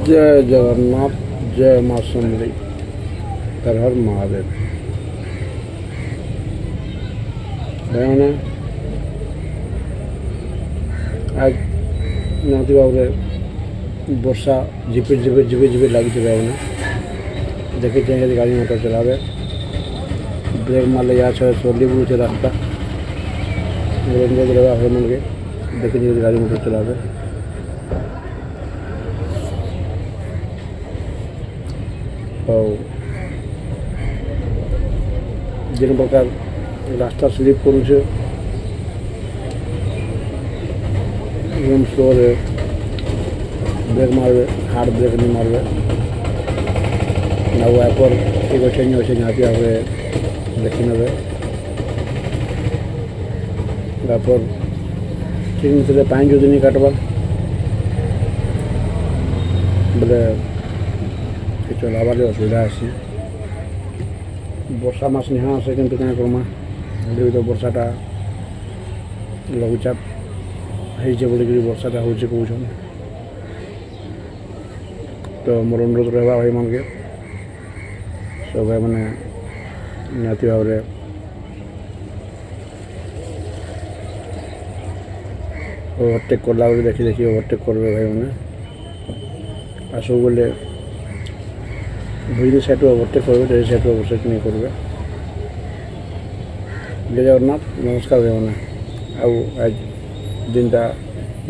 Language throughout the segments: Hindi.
जय जगन्नाथ, जय माँ सुंदरी, हर हर महादेव। भाई आज निहाती भाव वर्षा झिपिर झिपिर झिपिर झिपिर लगी भाई देखी चाहिए गाड़ी मोटर चलावे ब्रेक मारले या सोली बुड़े रास्ता मन के देखी चाहिए गाड़ी मोटर चलावे। और जिन प्रकार रास्ता स्लीप करुचे एकदम स्लो रे ब्रेक मारबे हार्ड ब्रेक नहीं मारबे ना वाइपर एक चेंज अच्छे निहाती भाव देखी ने वाइपर ठीक नहीं पानी जो नहीं काटवा बोले चलाबार असुविधा आसी वर्षा मास निहा आसे कि करमा तो वर्षाटा लघुचाप हो वर्षाटा हो कौन तो मोर अनुरोध रहा भाई मन के सब भाई मैंने निहाती भाव ओवरटेक करला देखी देखी ओवरटेक करबे भाई मैंने आसो बोले बुझे साइड ओवरटेक करेंगे साइड ओवरटेक नहीं करेंगे। जय जगन्नाथ, नमस्कार भाई मैंने आज दिनटा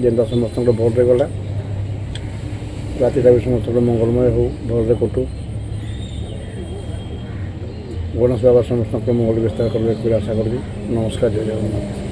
जेनटा समस्त भलरे गला रातिटा भी समस्त मंगलमय हो भलरे कटू गणेश बाबा समस्त मंगल विस्तार कर आशा करी। नमस्कार, जय जगन्नाथ।